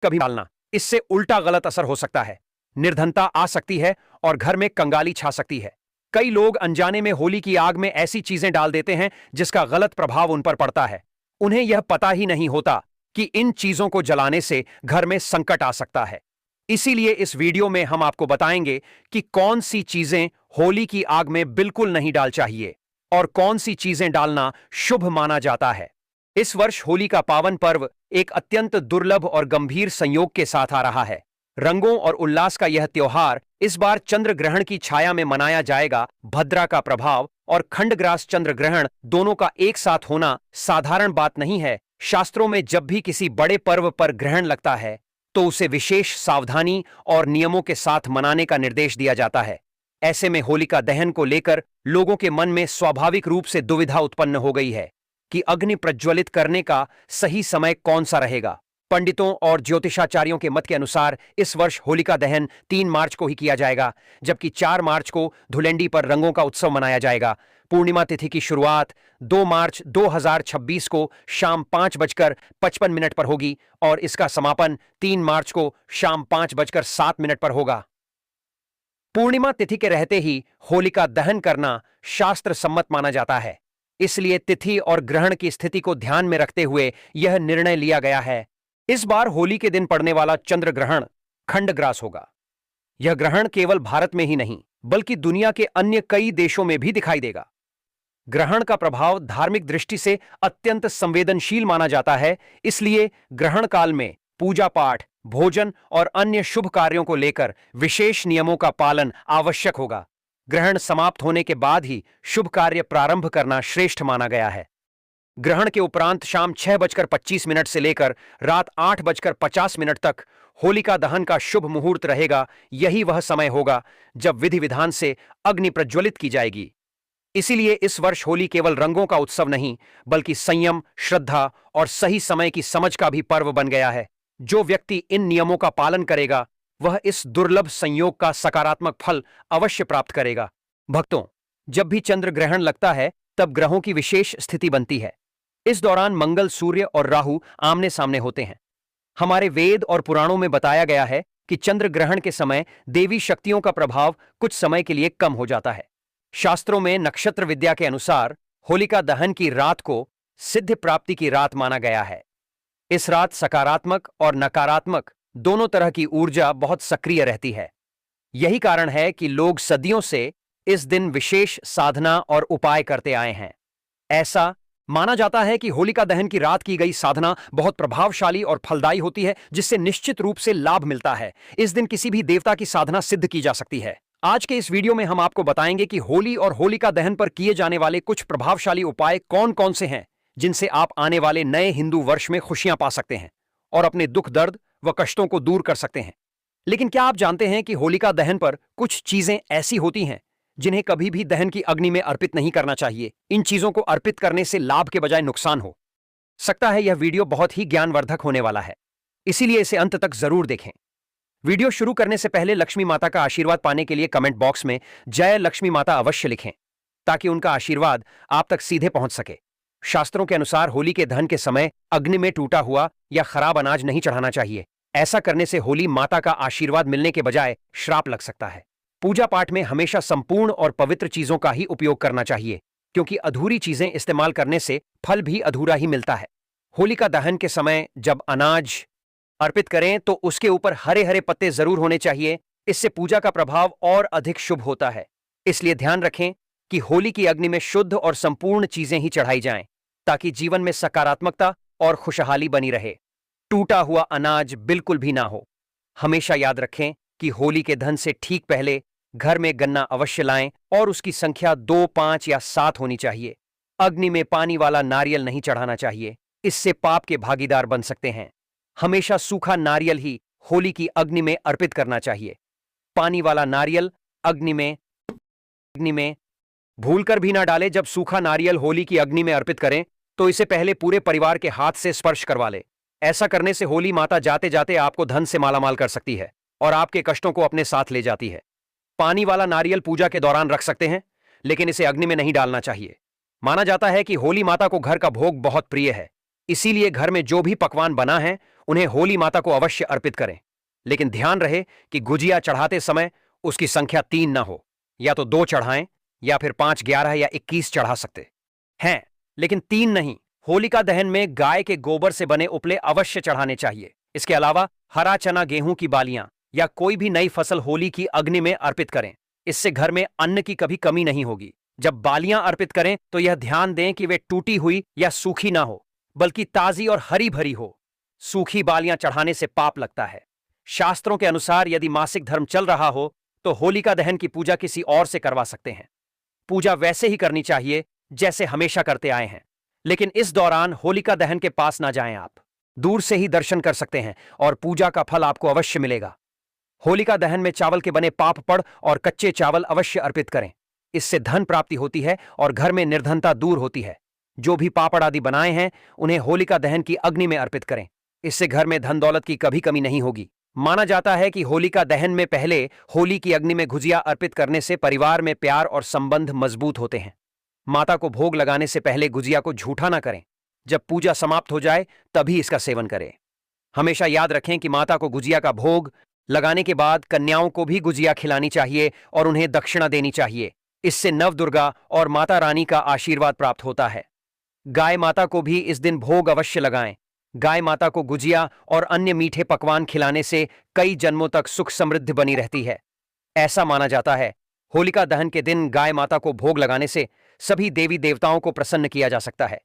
कभी डालना, इससे उल्टा गलत असर हो सकता है। निर्धनता आ सकती है और घर में कंगाली छा सकती है। कई लोग अनजाने में होली की आग में ऐसी चीजें डाल देते हैं जिसका गलत प्रभाव उन पर पड़ता है। उन्हें यह पता ही नहीं होता कि इन चीजों को जलाने से घर में संकट आ सकता है। इसीलिए इस वीडियो में हम आपको बताएंगे कि कौन सी चीजें होली की आग में बिल्कुल नहीं डाल चाहिए और कौन सी चीजें डालना शुभ माना जाता है। इस वर्ष होली का पावन पर्व एक अत्यंत दुर्लभ और गंभीर संयोग के साथ आ रहा है। रंगों और उल्लास का यह त्योहार इस बार चंद्र ग्रहण की छाया में मनाया जाएगा। भद्रा का प्रभाव और खंडग्रास चंद्र ग्रहण दोनों का एक साथ होना साधारण बात नहीं है। शास्त्रों में जब भी किसी बड़े पर्व पर ग्रहण लगता है तो उसे विशेष सावधानी और नियमों के साथ मनाने का निर्देश दिया जाता है। ऐसे में होलिका दहन को लेकर लोगों के मन में स्वाभाविक रूप से दुविधा उत्पन्न हो गई है कि अग्नि प्रज्वलित करने का सही समय कौन सा रहेगा। पंडितों और ज्योतिषाचार्यों के मत के अनुसार इस वर्ष होलिका दहन 3 मार्च को ही किया जाएगा, जबकि 4 मार्च को धुलेंडी पर रंगों का उत्सव मनाया जाएगा। पूर्णिमा तिथि की शुरुआत 2 मार्च 2026 को शाम 5:55 पर होगी और इसका समापन 3 मार्च को शाम 5:07 पर होगा। पूर्णिमा तिथि के रहते ही होलिका दहन करना शास्त्र सम्मत माना जाता है, इसलिए तिथि और ग्रहण की स्थिति को ध्यान में रखते हुए यह निर्णय लिया गया है। इस बार होली के दिन पड़ने वाला चंद्र ग्रहण खंडग्रास होगा। यह ग्रहण केवल भारत में ही नहीं बल्कि दुनिया के अन्य कई देशों में भी दिखाई देगा। ग्रहण का प्रभाव धार्मिक दृष्टि से अत्यंत संवेदनशील माना जाता है, इसलिए ग्रहण काल में पूजा पाठ, भोजन और अन्य शुभ कार्यों को लेकर विशेष नियमों का पालन आवश्यक होगा। ग्रहण समाप्त होने के बाद ही शुभ कार्य प्रारंभ करना श्रेष्ठ माना गया है। ग्रहण के उपरांत शाम 6:25 से लेकर रात 8:50 तक होलिका दहन का शुभ मुहूर्त रहेगा। यही वह समय होगा जब विधि विधान से अग्नि प्रज्वलित की जाएगी। इसीलिए इस वर्ष होली केवल रंगों का उत्सव नहीं बल्कि संयम, श्रद्धा और सही समय की समझ का भी पर्व बन गया है। जो व्यक्ति इन नियमों का पालन करेगा वह इस दुर्लभ संयोग का सकारात्मक फल अवश्य प्राप्त करेगा। भक्तों, जब भी चंद्र ग्रहण लगता है तब ग्रहों की विशेष स्थिति बनती है। इस दौरान मंगल, सूर्य और राहु आमने सामने होते हैं। हमारे वेद और पुराणों में बताया गया है कि चंद्र ग्रहण के समय देवी शक्तियों का प्रभाव कुछ समय के लिए कम हो जाता है। शास्त्रों में नक्षत्र विद्या के अनुसार होलिका दहन की रात को सिद्ध प्राप्ति की रात माना गया है। इस रात सकारात्मक और नकारात्मक दोनों तरह की ऊर्जा बहुत सक्रिय रहती है। यही कारण है कि लोग सदियों से इस दिन विशेष साधना और उपाय करते आए हैं। ऐसा माना जाता है कि होलिका दहन की रात की गई साधना बहुत प्रभावशाली और फलदायी होती है, जिससे निश्चित रूप से लाभ मिलता है। इस दिन किसी भी देवता की साधना सिद्ध की जा सकती है। आज के इस वीडियो में हम आपको बताएंगे कि होली और होलिका दहन पर किए जाने वाले कुछ प्रभावशाली उपाय कौन कौन से हैं, जिनसे आप आने वाले नए हिंदू वर्ष में खुशियां पा सकते हैं और अपने दुख, दर्द व कष्टों को दूर कर सकते हैं। लेकिन क्या आप जानते हैं कि होलिका दहन पर कुछ चीजें ऐसी होती हैं जिन्हें कभी भी दहन की अग्नि में अर्पित नहीं करना चाहिए। इन चीजों को अर्पित करने से लाभ के बजाय नुकसान हो सकता है। यह वीडियो बहुत ही ज्ञानवर्धक होने वाला है, इसीलिए इसे अंत तक जरूर देखें। वीडियो शुरू करने से पहले लक्ष्मी माता का आशीर्वाद पाने के लिए कमेंट बॉक्स में जय लक्ष्मी माता अवश्य लिखें, ताकि उनका आशीर्वाद आप तक सीधे पहुंच सके। शास्त्रों के अनुसार होली के दहन के समय अग्नि में टूटा हुआ या खराब अनाज नहीं चढ़ाना चाहिए। ऐसा करने से होली माता का आशीर्वाद मिलने के बजाय श्राप लग सकता है। पूजा पाठ में हमेशा संपूर्ण और पवित्र चीजों का ही उपयोग करना चाहिए, क्योंकि अधूरी चीजें इस्तेमाल करने से फल भी अधूरा ही मिलता है। होलिका दहन के समय जब अनाज अर्पित करें तो उसके ऊपर हरे हरे पत्ते जरूर होने चाहिए। इससे पूजा का प्रभाव और अधिक शुभ होता है। इसलिए ध्यान रखें कि होली की अग्नि में शुद्ध और संपूर्ण चीजें ही चढ़ाई जाएं, ताकि जीवन में सकारात्मकता और खुशहाली बनी रहे। टूटा हुआ अनाज बिल्कुल भी ना हो। हमेशा याद रखें कि होली के दहन से ठीक पहले घर में गन्ना अवश्य लाएं और उसकी संख्या 2, 5 या 7 होनी चाहिए। अग्नि में पानी वाला नारियल नहीं चढ़ाना चाहिए, इससे पाप के भागीदार बन सकते हैं। हमेशा सूखा नारियल ही होली की अग्नि में अर्पित करना चाहिए। पानी वाला नारियल अग्नि में भूलकर भी ना डालें। जब सूखा नारियल होली की अग्नि में अर्पित करें तो इसे पहले पूरे परिवार के हाथ से स्पर्श करवा ले। ऐसा करने से होली माता जाते जाते आपको धन से मालामाल कर सकती है और आपके कष्टों को अपने साथ ले जाती है। पानी वाला नारियल पूजा के दौरान रख सकते हैं, लेकिन इसे अग्नि में नहीं डालना चाहिए। माना जाता है कि होली माता को घर का भोग बहुत प्रिय है, इसीलिए घर में जो भी पकवान बना है उन्हें होली माता को अवश्य अर्पित करें, लेकिन ध्यान रहे कि गुजिया चढ़ाते समय उसकी संख्या 3 ना हो। या तो 2 चढ़ाएं या फिर 5, 11 या 21 चढ़ा सकते हैं, लेकिन 3 नहीं। होलिका दहन में गाय के गोबर से बने उपले अवश्य चढ़ाने चाहिए। इसके अलावा हरा चना, गेहूं की बालियां या कोई भी नई फसल होली की अग्नि में अर्पित करें। इससे घर में अन्न की कभी कमी नहीं होगी। जब बालियां अर्पित करें तो यह ध्यान दें कि वे टूटी हुई या सूखी ना हो, बल्कि ताजी और हरी भरी हो। सूखी बालियां चढ़ाने से पाप लगता है। शास्त्रों के अनुसार यदि मासिक धर्म चल रहा हो तो होलिका दहन की पूजा किसी और से करवा सकते हैं। पूजा वैसे ही करनी चाहिए जैसे हमेशा करते आए हैं, लेकिन इस दौरान होलिका दहन के पास ना जाएं। आप दूर से ही दर्शन कर सकते हैं और पूजा का फल आपको अवश्य मिलेगा। होलिका दहन में चावल के बने पापड़ और कच्चे चावल अवश्य अर्पित करें। इससे धन प्राप्ति होती है और घर में निर्धनता दूर होती है। जो भी पापड़ आदि बनाए हैं उन्हें होलिका दहन की अग्नि में अर्पित करें। इससे घर में धन दौलत की कभी कमी नहीं होगी। माना जाता है कि होलिका दहन में पहले होली की अग्नि में गुजिया अर्पित करने से परिवार में प्यार और संबंध मजबूत होते हैं। माता को भोग लगाने से पहले गुजिया को झूठा ना करें। जब पूजा समाप्त हो जाए तभी इसका सेवन करें। हमेशा याद रखें कि माता को गुजिया का भोग लगाने के बाद कन्याओं को भी गुजिया खिलानी चाहिए और उन्हें दक्षिणा देनी चाहिए। इससे नवदुर्गा और माता रानी का आशीर्वाद प्राप्त होता है। गाय माता को भी इस दिन भोग अवश्य लगाएं। गाय माता को गुजिया और अन्य मीठे पकवान खिलाने से कई जन्मों तक सुख समृद्धि बनी रहती है। ऐसा माना जाता है होलिका दहन के दिन गाय माता को भोग लगाने से सभी देवी देवताओं को प्रसन्न किया जा सकता है।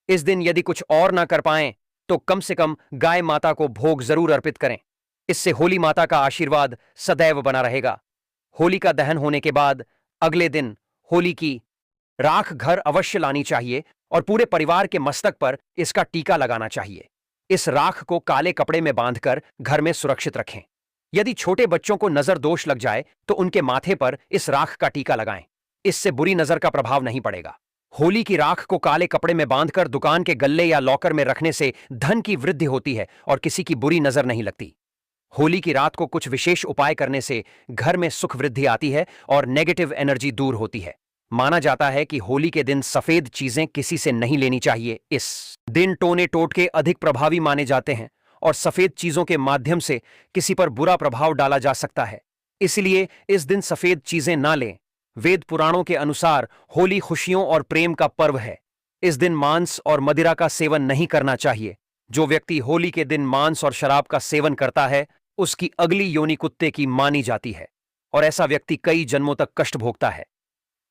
इस दिन यदि कुछ और ना कर पाएं तो कम से कम गाय माता को भोग जरूर अर्पित करें। इससे होली माता का आशीर्वाद सदैव बना रहेगा। होलिका दहन होने के बाद अगले दिन होली की राख घर अवश्य लानी चाहिए और पूरे परिवार के मस्तक पर इसका टीका लगाना चाहिए। इस राख को काले कपड़े में बांधकर घर में सुरक्षित रखें। यदि छोटे बच्चों को नजर दोष लग जाए तो उनके माथे पर इस राख का टीका लगाएं। इससे बुरी नजर का प्रभाव नहीं पड़ेगा। होली की राख को काले कपड़े में बांधकर दुकान के गल्ले या लॉकर में रखने से धन की वृद्धि होती है और किसी की बुरी नजर नहीं लगती। होली की रात को कुछ विशेष उपाय करने से घर में सुख वृद्धि आती है और नेगेटिव एनर्जी दूर होती है। माना जाता है कि होली के दिन सफेद चीजें किसी से नहीं लेनी चाहिए। इस दिन टोने टोटके अधिक प्रभावी माने जाते हैं और सफेद चीजों के माध्यम से किसी पर बुरा प्रभाव डाला जा सकता है। इसलिए इस दिन सफेद चीजें ना लें। वेद पुराणों के अनुसार होली खुशियों और प्रेम का पर्व है। इस दिन मांस और मदिरा का सेवन नहीं करना चाहिए। जो व्यक्ति होली के दिन मांस और शराब का सेवन करता है उसकी अगली योनि कुत्ते की मानी जाती है और ऐसा व्यक्ति कई जन्मों तक कष्ट भोगता है।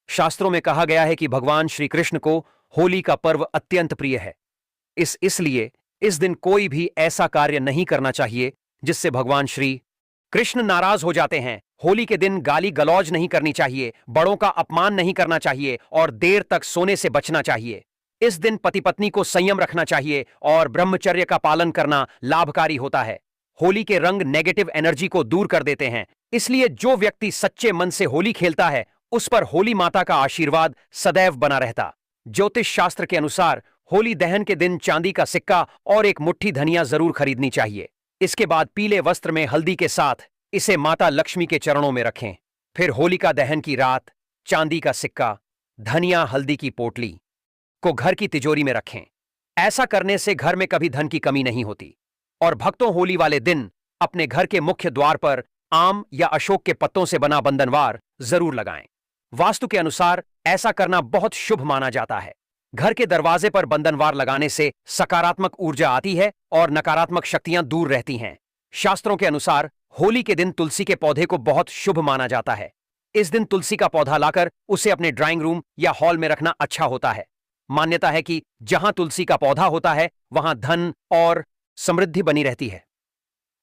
शास्त्रों में कहा गया है कि भगवान श्री कृष्ण को होली का पर्व अत्यंत प्रिय है। इसलिए इस दिन कोई भी ऐसा कार्य नहीं करना चाहिए जिससे भगवान श्री कृष्ण नाराज हो जाते हैं। होली के दिन गाली गलौज नहीं करनी चाहिए, बड़ों का अपमान नहीं करना चाहिए और देर तक सोने से बचना चाहिए। इस दिन पति पत्नी को संयम रखना चाहिए और ब्रह्मचर्य का पालन करना लाभकारी होता है। होली के रंग नेगेटिव एनर्जी को दूर कर देते हैं। इसलिए जो व्यक्ति सच्चे मन से होली खेलता है उस पर होली माता का आशीर्वाद सदैव बना रहता। ज्योतिष शास्त्र के अनुसार होली दहन के दिन चांदी का सिक्का और एक मुट्ठी धनिया जरूर खरीदनी चाहिए। इसके बाद पीले वस्त्र में हल्दी के साथ इसे माता लक्ष्मी के चरणों में रखें। फिर होलिका दहन की रात चांदी का सिक्का, धनिया, हल्दी की पोटली को घर की तिजोरी में रखें। ऐसा करने से घर में कभी धन की कमी नहीं होती। और भक्तों होली वाले दिन अपने घर के मुख्य द्वार पर आम या अशोक के पत्तों से बना बंधनवार जरूर लगाएं। वास्तु के अनुसार ऐसा करना बहुत शुभ माना जाता है। घर के दरवाजे पर बंधनवार लगाने से सकारात्मक ऊर्जा आती है और नकारात्मक शक्तियां दूर रहती हैं। शास्त्रों के अनुसार होली के दिन तुलसी के पौधे को बहुत शुभ माना जाता है। इस दिन तुलसी का पौधा लाकर उसे अपने ड्राइंग रूम या हॉल में रखना अच्छा होता है। मान्यता है कि जहां तुलसी का पौधा होता है वहां धन और समृद्धि बनी रहती है।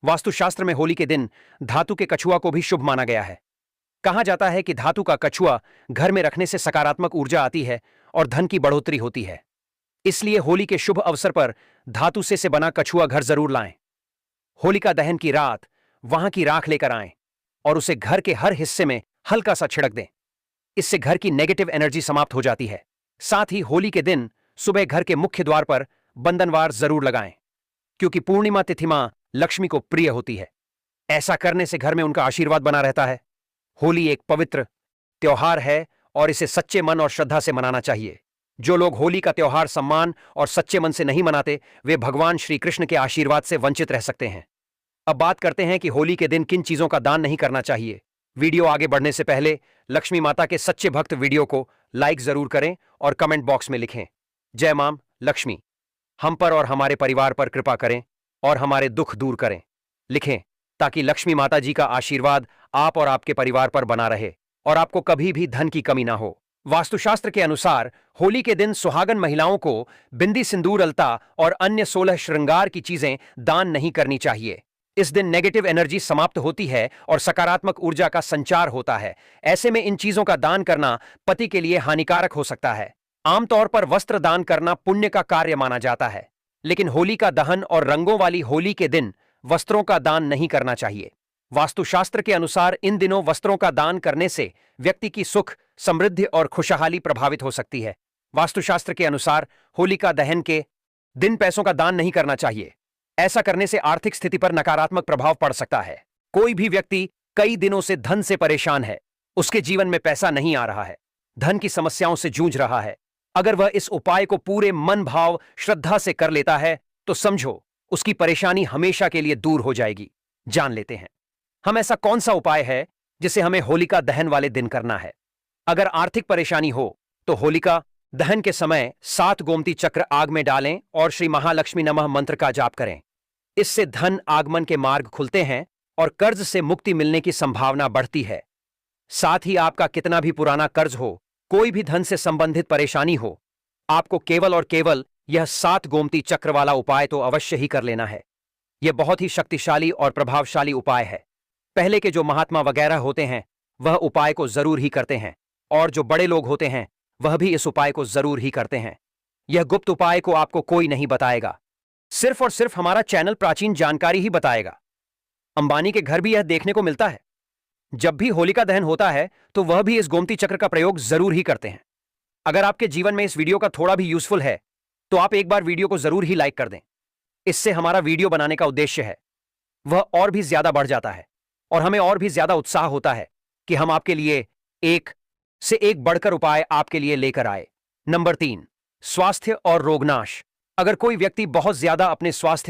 वास्तुशास्त्र में होली के दिन धातु के कछुआ को भी शुभ माना गया है। कहा जाता है कि धातु का कछुआ घर में रखने से सकारात्मक ऊर्जा आती है और धन की बढ़ोतरी होती है। इसलिए होली के शुभ अवसर पर धातु से बना कछुआ घर जरूर लाएं। होलिका दहन की रात वहां की राख लेकर आएं और उसे घर के हर हिस्से में हल्का सा छिड़क दें। इससे घर की नेगेटिव एनर्जी समाप्त हो जाती है। साथ ही होली के दिन सुबह घर के मुख्य द्वार पर बंधनवार जरूर लगाएं, क्योंकि पूर्णिमा तिथि मां लक्ष्मी को प्रिय होती है। ऐसा करने से घर में उनका आशीर्वाद बना रहता है। होली एक पवित्र त्योहार है और इसे सच्चे मन और श्रद्धा से मनाना चाहिए। जो लोग होली का त्योहार सम्मान और सच्चे मन से नहीं मनाते, वे भगवान श्री कृष्ण के आशीर्वाद से वंचित रह सकते हैं। अब बात करते हैं कि होली के दिन किन चीजों का दान नहीं करना चाहिए। वीडियो आगे बढ़ने से पहले लक्ष्मी माता के सच्चे भक्त वीडियो को लाइक जरूर करें और कमेंट बॉक्स में लिखें, जय मां लक्ष्मी, हम पर और हमारे परिवार पर कृपा करें और हमारे दुख दूर करें। लिखें ताकि लक्ष्मी माता जी का आशीर्वाद आप और आपके परिवार पर बना रहे और आपको कभी भी धन की कमी ना हो। वास्तुशास्त्र के अनुसार होली के दिन सुहागन महिलाओं को बिंदी, सिंदूर, अलता और अन्य 16 श्रृंगार की चीजें दान नहीं करनी चाहिए। इस दिन नेगेटिव एनर्जी समाप्त होती है और सकारात्मक ऊर्जा का संचार होता है। ऐसे में इन चीजों का दान करना पति के लिए हानिकारक हो सकता है। आमतौर पर वस्त्र दान करना पुण्य का कार्य माना जाता है, लेकिन होली का दहन और रंगों वाली होली के दिन वस्त्रों का दान नहीं करना चाहिए। वास्तुशास्त्र के अनुसार इन दिनों वस्त्रों का दान करने से व्यक्ति की सुख, समृद्धि और खुशहाली प्रभावित हो सकती है। वास्तुशास्त्र के अनुसार होलिका दहन के दिन पैसों का दान नहीं करना चाहिए। ऐसा करने से आर्थिक स्थिति पर नकारात्मक प्रभाव पड़ सकता है। कोई भी व्यक्ति कई दिनों से धन से परेशान है, उसके जीवन में पैसा नहीं आ रहा है, धन की समस्याओं से जूझ रहा है, अगर वह इस उपाय को पूरे मन, भाव, श्रद्धा से कर लेता है तो समझो उसकी परेशानी हमेशा के लिए दूर हो जाएगी। जान लेते हैं हम ऐसा कौन सा उपाय है जिसे हमें होलिका दहन वाले दिन करना है। अगर आर्थिक परेशानी हो तो होलिका दहन के समय 7 गोमती चक्र आग में डालें और श्री महालक्ष्मी नमः मंत्र का जाप करें। इससे धन आगमन के मार्ग खुलते हैं और कर्ज से मुक्ति मिलने की संभावना बढ़ती है। साथ ही आपका कितना भी पुराना कर्ज हो, कोई भी धन से संबंधित परेशानी हो, आपको केवल और केवल यह 7 गोमती चक्र वाला उपाय तो अवश्य ही कर लेना है। यह बहुत ही शक्तिशाली और प्रभावशाली उपाय है। पहले के जो महात्मा वगैरह होते हैं वह उपाय को जरूर ही करते हैं, और जो बड़े लोग होते हैं वह भी इस उपाय को जरूर ही करते हैं। यह गुप्त उपाय को आपको कोई नहीं बताएगा, सिर्फ और सिर्फ हमारा चैनल प्राचीन जानकारी ही बताएगा। अंबानी के घर भी यह देखने को मिलता है। जब भी होलिका दहन होता है तो वह भी इस गोमती चक्र का प्रयोग जरूर ही करते हैं। अगर आपके जीवन में इस वीडियो का थोड़ा भी यूजफुल है तो आप एक बार वीडियो को जरूर ही लाइक कर दें। इससे हमारा वीडियो बनाने का उद्देश्य है वह और भी ज्यादा बढ़ जाता है और हमें और भी ज्यादा उत्साह होता है कि हम आपके लिए एक से एक बढ़कर उपाय आपके लिए लेकर आए। नंबर 3, स्वास्थ्य और रोगनाश। अगर कोई व्यक्ति बहुत ज्यादा अपने स्वास्थ्य